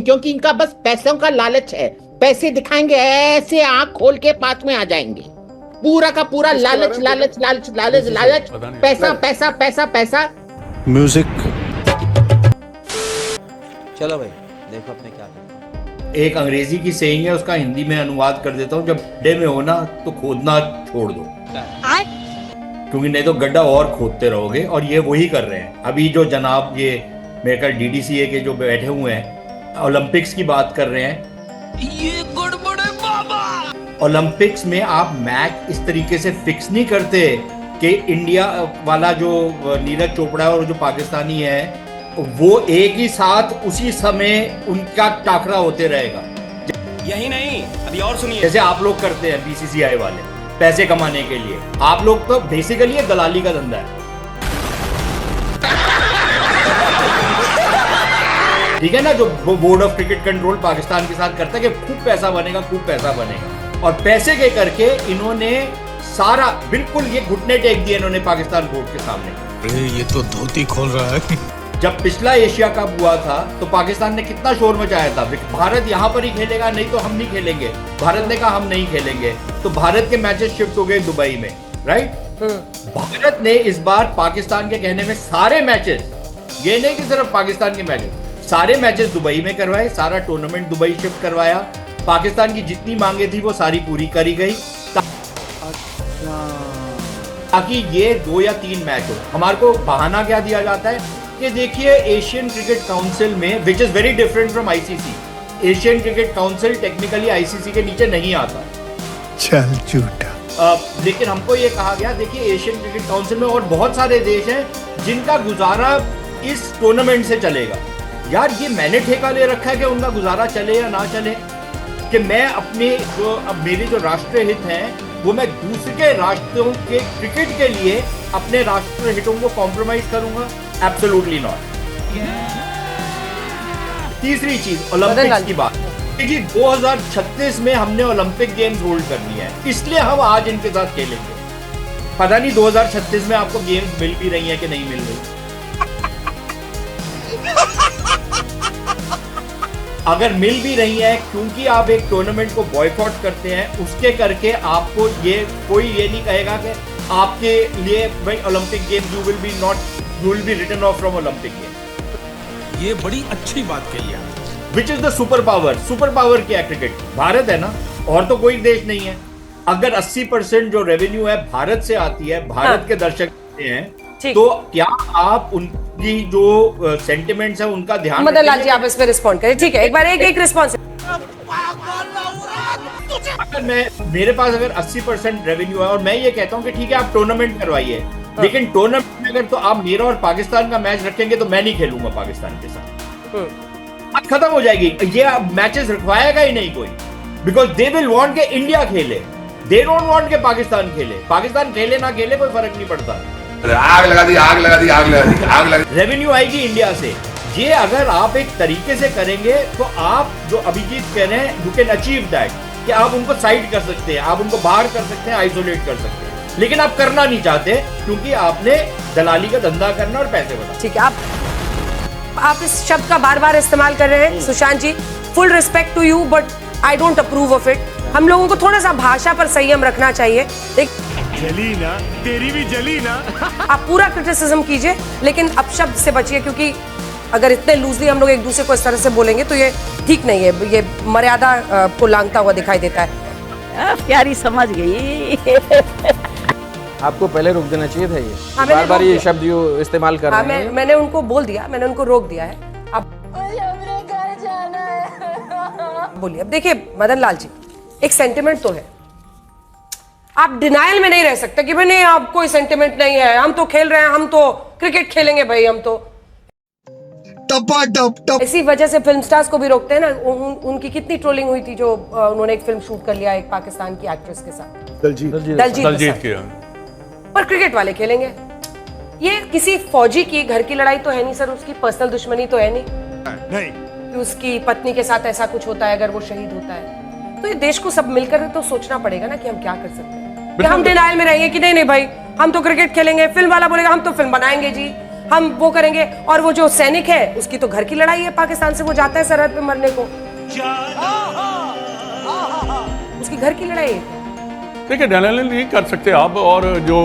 क्योंकि इनका बस पैसों का लालच है। पैसे दिखाएंगे ऐसे आंख खोल के पास में आ जाएंगे। पूरा का पूरा लालच लालच लालच लालच लालच, पैसा पैसा पैसा पैसा। म्यूजिक। चलो भाई देखो अपने क्या करना है। एक अंग्रेजी की सेइंग है, उसका हिंदी में अनुवाद कर देता हूँ, जब गड्ढे में हो ना तो खोदना छोड़ दो, क्योंकि नहीं तो गड्ढा और खोदते रहोगे। और ये वही कर रहे हैं अभी जो जनाब ये मेरे ख्याल DDCA के जो बैठे हुए हैं, ओलंपिक्स की बात कर रहे हैं। ये गड़बड़ है बाबा। ओलंपिक्स में आप मैच इस तरीके से फिक्स नहीं करते कि इंडिया वाला जो नीरज चोपड़ा और जो पाकिस्तानी है वो एक ही साथ उसी समय उनका टाकरा होते रहेगा। यही नहीं, अभी और सुनिए। जैसे आप लोग करते हैं BCCI वाले पैसे कमाने के लिए, आप लोग तो बेसिकली ये दलाली का धंधा है, ठीक है ना। जो board of cricket control Pakistan के साथ करता है कि खूब पैसा बनेगा, खूब पैसा बनेगा, और पैसे के करके इन्होंने सारा बिल्कुल ये घुटने टेक दिए इन्होंने पाकिस्तान बोर्ड के सामने। अरे ये तो धोती खोल रहा है। जब पिछला एशिया कप हुआ था तो पाकिस्तान ने कितना शोर मचाया था, भारत यहाँ पर ही खेलेगा, नहीं तो हम नहीं खेलेंगे। भारत ने कहा हम नहीं खेलेंगे, तो भारत के मैचेस शिफ्ट हो गए दुबई में, राइट। भारत ने इस बार पाकिस्तान के कहने में सारे मैचेस, ये नहीं कि सिर्फ पाकिस्तान के मैचेस, सारे मैचेस दुबई में करवाए, सारा टूर्नामेंट दुबई शिफ्ट करवाया। पाकिस्तान की जितनी मांगे थी वो सारी पूरी करी गई ताकि ये 2 या 3 मैच हो। हमारे को बहाना क्या दिया जाता है कि देखिए एशियन क्रिकेट काउंसिल में, which is very different from ICC, Asian cricket council technically ICC के नीचे नहीं आता। चल झूठा। लेकिन हमको ये कहा गया, देखिए एशियन क्रिकेट काउंसिल में और बहुत सारे देश हैं जिनका गुजारा इस टूर्नामेंट से चलेगा। यार ये मैंने ठेका ले रखा है कि उनका गुजारा चले या ना चले, कि मैं अपने जो अब मेरे जो राष्ट्रीय हित हैं वो मैं दूसरे राष्ट्रों के क्रिकेट के लिए अपने राष्ट्रीय हितों को कॉम्प्रोमाइज करूंगा? Absolutely not. तीसरी चीज ओलंपिक्स की बात, देखिए 2036 में हमने ओलंपिक गेम्स होल्ड करनी है, इसलिए हम आज इनके साथ खेलेंगे। पता नहीं 2036 में आपको गेम्स मिल भी रही है कि नहीं मिल रही। अगर मिल भी रही है, क्योंकि आप एक टूर्नामेंट को बॉयकॉट करते हैं, उसके करके आपको ये कोई ये नहीं कहेगा कि आपके लिए भाई Olympic game you will be written off from Olympic game. ये बड़ी अच्छी बात कही है। Which is the super power. Super power क्या है? क्रिकेट। भारत है ना, और तो कोई देश नहीं है। अगर 80% जो रेवेन्यू है भारत से आती है, भारत के दर्शक हैं, तो क्या आप उनकी जो सेंटिमेंट्स है उनका ध्यान मदन लाल जी आप इस पे रिस्पॉन्ड करें। ठीक है, एक बार एक रिस्पॉन्स। अगर मेरे पास अगर 80% रेवेन्यू है और मैं ये कहता हूँ कि ठीक है आप टूर्नामेंट करवाइए, लेकिन टूर्नामेंट में अगर तो आप मेरा और पाकिस्तान का मैच रखेंगे तो मैं नहीं खेलूंगा पाकिस्तान के साथ। बात खत्म हो जाएगी। ये मैचेस रखवाएगा ही नहीं कोई, बिकॉज दे विल वांट के इंडिया खेले, दे डोंट वांट के पाकिस्तान खेले। पाकिस्तान खेले ना खेले कोई फर्क नहीं पड़ता। आग लगा दी, आग लगा दी, आग लगा दी, आग लगा दी। रेवेन्यू आएगी इंडिया से। ये अगर आप एक तरीके से करेंगे तो आप जो अभिजीत कह रहे हैं, यू कैन अचीव दैट, कि आप उनको साइड कर सकते हैं, आप उनको बाहर कर सकते हैं, आइसोलेट कर सकते हैं, लेकिन आप करना नहीं चाहते क्योंकि आपने दलाली का धंधा करना और पैसे बनाना। ठीक है, आप इस शब्द का बार बार इस्तेमाल कर रहे हैं Sushant ji. Full respect to you, but I don't approve of it. हम लोगों को थोड़ा सा भाषा पर संयम रखना चाहिए। जली ना, तेरी भी जली ना। आप पूरा क्रिटिसिज्म कीजिए, लेकिन अब शब्द से बचिए, क्योंकि अगर इतने लूजली हम लोग एक दूसरे को इस तरह से बोलेंगे तो ये ठीक नहीं है। ये मर्यादा को लांघता हुआ दिखाई देता है। प्यारी समझ गई। आपको पहले रोक देना चाहिए था। ये बार बार ये शब्द इस्तेमाल कर रहे हैं। मैंने उनको बोल दिया, मैंने उनको रोक दिया है। अब घर जाना है। बोलिए। अब देखिए मदन लाल जी, एक सेंटिमेंट तो है, आप डिनायल में नहीं रह सकते कि भाई नहीं आप कोई सेंटिमेंट नहीं है, हम तो खेल रहे हैं, हम तो क्रिकेट खेलेंगे भाई, हम तो इसी वजह से फिल्म स्टार्स को भी रोकते हैं ना। उनकी कितनी ट्रोलिंग हुई थी जो उन्होंने एक फिल्म शूट कर लिया एक पाकिस्तान की एक्ट्रेस के साथ, दलजीत के, पर क्रिकेट वाले खेलेंगे। ये किसी फौजी की घर की लड़ाई तो है नहीं सर, उसकी पर्सनल दुश्मनी तो है नहीं कि उसकी पत्नी के साथ ऐसा कुछ होता है अगर वो शहीद होता है। तो ये देश को सब मिलकर तो सोचना पड़ेगा ना कि हम क्या कर सकते हैं। कि हम डिनायल में रहेंगे कि नहीं नहीं भाई हम तो क्रिकेट खेलेंगे, फिल्म वाला बोलेगा हम तो फिल्म बनाएंगे जी, हम वो करेंगे। और वो जो सैनिक है उसकी तो घर की लड़ाई है पाकिस्तान से, वो जाता है सरहद पे मरने को, उसकी घर की लड़ाई है। देखिए एनालिसिस नहीं कर सकते आप, और जो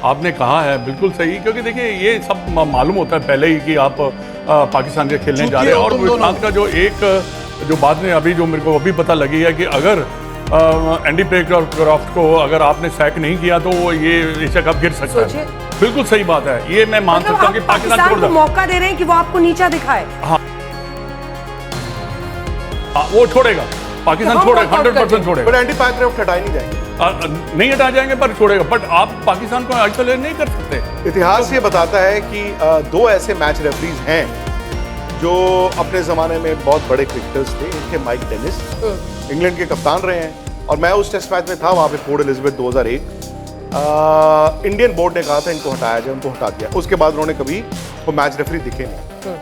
आपने कहा है बिल्कुल सही, क्योंकि देखिए ये सब मालूम होता है पहले ही कि आप पाकिस्तान के खेलने जा रहे हैं। और विक्रांत का जो बात ने अभी जो मेरे को अभी पता लगी है कि अगर एंडी पेक्रॉफ्ट को अगर आपने सैक नहीं किया तो वो ये एशिया कप गिर सकता है। बिल्कुल सही बात है, ये मैं मान सकता हूँ कि पाकिस्तान को मौका दे रहे हैं कि वो आपको नीचा दिखाए। हाँ, वो छोड़ेगा, पाकिस्तान छोड़ेगा, 100% छोड़ेगा। पर एंडी पेक्रॉफ्ट हटाए नहीं जाएंगे, नहीं हटा जाएंगे पर छोड़ेगा। बट आप पाकिस्तान को आइसोलेट नहीं कर सकते। इतिहास ये बताता है कि दो ऐसे मैच रेफरीज हैं जो अपने जमाने में बहुत बड़े क्रिकेटर्स थे। एक थे माइक टेनिस, इंग्लैंड के कप्तान रहे हैं, और मैं उस टेस्ट मैच में था वहां पे, पोर्ट एलिजाबेथ 2001। इंडियन बोर्ड ने कहा था इनको हटाया जाए, उनको हटा दिया। उसके बाद उन्होंने कभी वो मैच रेफरी दिखे नहीं।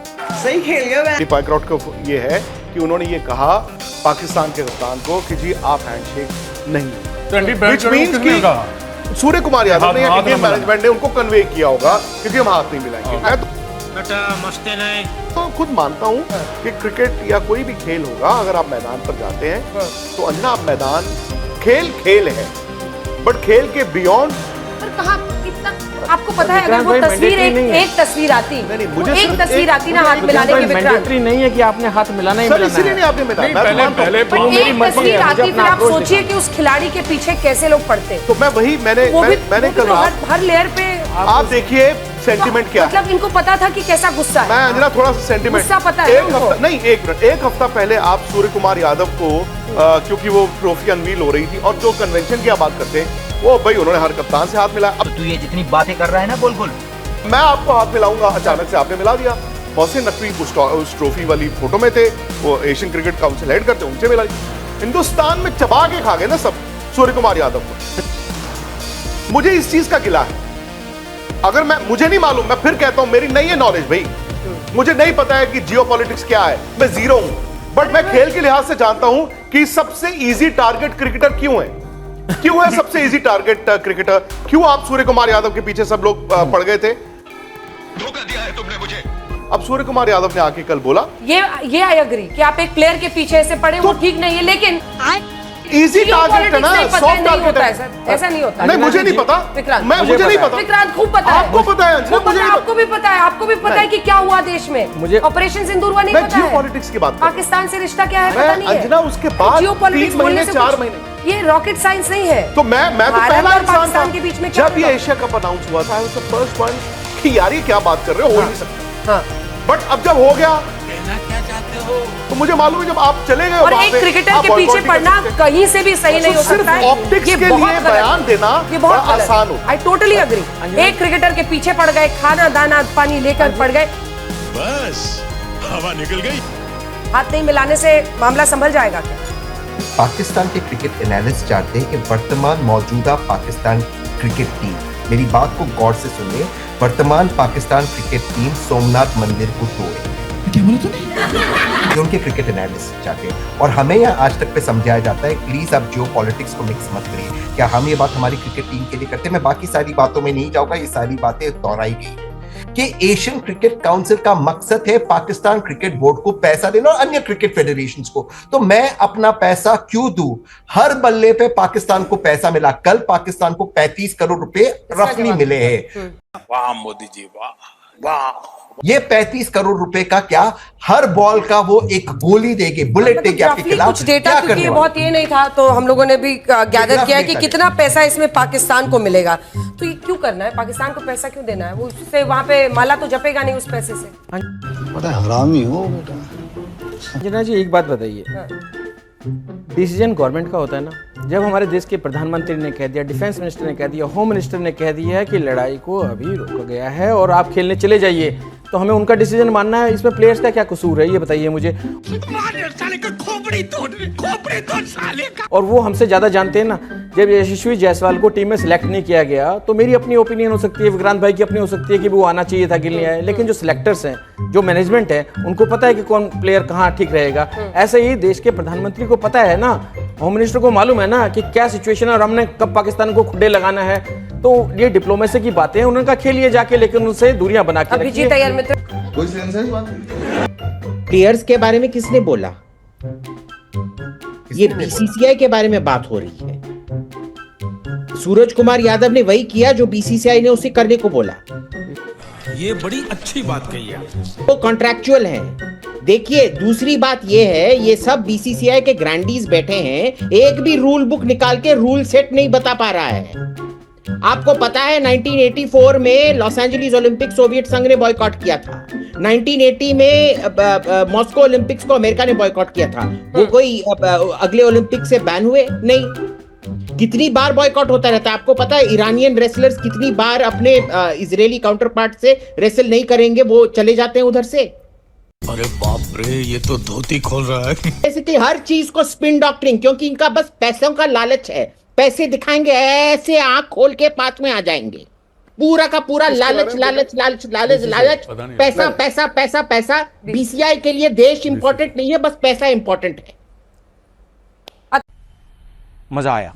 सही खेल गया। पेक्रॉफ्ट को ये है कि उन्होंने ये कहा पाकिस्तान के कप्तान को कि जी आप हैंडशेक नहीं, व्हिच मींस कि सूर्य कुमार यादव ने या इंडियन मैनेजमेंट ने उनको कन्वे किया होगा कि जी हम हाथ नहीं मिलाएंगे। मैं तो खुद मानता हूँ कि क्रिकेट या कोई भी खेल होगा, अगर आप मैदान पर जाते हैं तो अंजना आप मैदान खेल है, बट खेल के बियॉन्ड कहाँ कितना आपको पता है। अगर वो तस्वीर एक तस्वीर आती, एक तस्वीर आती ना हाथ मिलाने की, मैंडेटरी नहीं है कि आपने हाथ मिलाना ही मिलाना है। इसलिए नहीं आपने मिलाया। पहले एक तस्वीर आती, फिर आप सोचिए कि उस खिलाड़ी के पीछे कैसे लोग पड़ते। तो मैं वही मैंने कल हर लेयर पे आप देखिए सेंटिमेंट क्या है। मतलब इनको पता था कि कैसा गुस्सा है। मैं अंजना थोड़ा सा सेंटिमेंट गुस्सा पता है उनको। नहीं एक हफ्ता पहले आप सूर्य कुमार यादव को क्योंकि वो ट्रॉफी अनवील हो रही थी और जो कन्वेंशन की आप बात करते हैं वो भाई उन्होंने हर कप्तान से हाथ मिलाया। अब तू ये जितनी बातें कर रहा है ना बोल मैं आपको हाथ मिलाऊंगा, अचानक से आपने मिला दिया। मोहसिन नकवी उस ट्रॉफी वाली फोटो में थे, वो एशियन क्रिकेट काउंसिल हेड करते, उनसे मिला। हिंदुस्तान में चबा के खा गए ना सब सूर्य कुमार यादव को। मुझे इस चीज का गिला है। अगर मुझे नहीं मालूम, मैं फिर कहता हूं मेरी नहीं है नॉलेज भाई, मुझे नहीं पता है कि जियोपॉलिटिक्स क्या है, मैं जीरो हूं। बट मैं खेल के लिहाज से जानता हूं कि सबसे इजी टारगेट क्रिकेटर क्यों है सबसे इजी टारगेट क्रिकेटर क्यों आप सूर्य कुमार यादव के पीछे सब लोग पड़ गए थे। धोखा दिया है तुमने मुझे। अब सूर्य कुमार यादव ने आके कल बोला ये आई एग्री कि आप एक प्लेयर के पीछे ऐसे पड़े वो ठीक नहीं है, लेकिन इजी टारगेट है ना, सॉफ्ट टारगेट है सर, ऐसा नहीं होता। नहीं मुझे नहीं पता, मुझे नहीं पता। विक्रांत खूब पता है, आपको पता है, आपको भी पता है, आपको भी पता है कि क्या हुआ देश में। मुझे ऑपरेशन सिंदूर नहीं पता है। जियोपॉलिटिक्स की बात, पाकिस्तान से रिश्ता क्या है पता नहीं है। अंजना उसके बाद जियोपॉलिटिक्स बोलने से 4 महीने ये रॉकेट साइंस नहीं है। तो मैं तो पहला इंसान था के बीच में जब ये एशिया कप अनाउंस हुआ था, फर्स्ट वन कि यार ये क्या बात कर रहे हो नहीं सकता। बट अब जब हो गया क्या चाहते हो, तो मुझे मालूम है जब आप चले गए और एक क्रिकेटर के पीछे पड़ना कहीं से भी सही नहीं हो सकता है। ऑप्टिक्स के लिए बयान देना ये बहुत आसान हो। I totally agree. एक क्रिकेटर के पीछे पड़ गए, खाना दाना पानी लेकर पड़ गए, बस हवा निकल गई। हाथ नहीं मिलाने से मामला संभल जाएगा क्या? पाकिस्तान के क्रिकेट एनालिस्ट चाहते हैं कि वर्तमान मौजूदा पाकिस्तान क्रिकेट टीम, मेरी बात को गौर से सुनिए, वर्तमान पाकिस्तान क्रिकेट टीम सोमनाथ मंदिर को तोड़े। क्या बोला तूने? उनके क्रिकेट एनालिस्ट चाहते हैं, और हमें यहाँ आज तक पे समझाया जाता है प्लीज आप जियो पॉलिटिक्स को मिक्स मत करिए। क्या हम ये बात हमारी क्रिकेट टीम के लिए करते हैं? मैं बाकी सारी बातों में नहीं जाऊंगा, ये सारी बातें दोहराई गई कि एशियन क्रिकेट काउंसिल का मकसद है पाकिस्तान क्रिकेट बोर्ड को पैसा देना और अन्य क्रिकेट फेडरेशंस को। तो मैं अपना पैसा क्यों दूं? हर बल्ले पे पाकिस्तान को पैसा मिला। कल पाकिस्तान को 35 करोड़ रुपए रफली मिले हैं। वाह मोदी जी, वाह वाह। ये 35 करोड़ रुपए का क्या, हर बॉल का वो एक गोली देगी, बुलेट देगी आपके खिलाफ। कुछ डेटा क्योंकि ये बहुत ये नहीं था, तो हम लोगों ने भी गैदर किया कि कितना पैसा इसमें पाकिस्तान को मिलेगा। तो ये क्यों करना है, पाकिस्तान को पैसा क्यों देना है? वो उससे वहां पे माला तो जपेगा नहीं उस पैसे से। बड़ा हरामी हो बेटा। जना जी एक बात बताइए, डिसीजन गवर्नमेंट का होता है ना। जब हमारे देश के प्रधानमंत्री ने कह दिया, डिफेंस मिनिस्टर ने कह दिया, होम मिनिस्टर ने कह दिया है कि लड़ाई को अभी रोका गया है और आप खेलने चले जाइए, तो हमें उनका डिसीजन मानना है। इसमें प्लेयर्स का क्या कसूर है, ये बताइए मुझे। और वो हमसे ज्यादा जानते हैं ना। जब यशस्वी जायसवाल को टीम में सिलेक्ट नहीं किया गया, तो मेरी अपनी ओपिनियन हो सकती है, विक्रांत भाई की अपनी हो सकती है कि वो आना चाहिए था, गिल नहीं आया। लेकिन जो सिलेक्टर्स हैं, जो मैनेजमेंट है, उनको पता है कि कौन प्लेयर कहाँ ठीक रहेगा। ऐसे ही देश के प्रधानमंत्री को पता है ना, होम मिनिस्टर को मालूम है ना कि क्या सिचुएशन है और हमने कब पाकिस्तान को खुड्डे लगाना है। तो ये डिप्लोमेसी की बातें हैं, उनका खेलिए जाके, लेकिन उनसे दूरियां बना के अभिजीत अय्यर मित्र, कोई सेंस है इस बात में? प्लेयर्स के बारे में किसने बोला? ये बीसीसीआई के बारे में बात हो रही है। सूरज कुमार यादव ने वही किया जो बीसीसीआई ने उसे करने को बोला। ये बड़ी अच्छी बात कही है। वो कॉन्ट्रैक्चुअल है। देखिए, दूसरी बात ये है, ये सब बीसीसीआई के ग्रैंडीज बैठे हैं, एक भी रूल बुक निकाल के रूल सेट नहीं बता पा रहा है। आपको पता है 1984 में लॉस एंजलिस ओलंपिक सोवियत संघ ने बॉयकॉट किया था। 1980 में मॉस्को ओलंपिक्स को अमेरिका ने बॉयकॉट किया था। वो कोई अगले ओलंपिक से बैन हुए नहीं। कितनी बार बॉयकॉट होता रहता है? आपको पता है ईरानियन रेसलर्स कितनी बार अपने इजरायली काउंटर पार्ट से रेसल नहीं करेंगे, वो चले जाते हैं उधर से। अरे बाप रे, ये तो धोती खोल रहा है। जैसे कि हर चीज को स्पिन डॉक्टरिंग, क्योंकि इनका बस पैसों का लालच है। पैसे दिखाएंगे, ऐसे आंख खोल के पास में आ जाएंगे। पूरा का पूरा लालच लालच लालच लालच लालच, पैसा पैसा पैसा पैसा। बीसीसीआई के लिए देश इंपॉर्टेंट नहीं है, बस पैसा इंपॉर्टेंट है। मजा आया।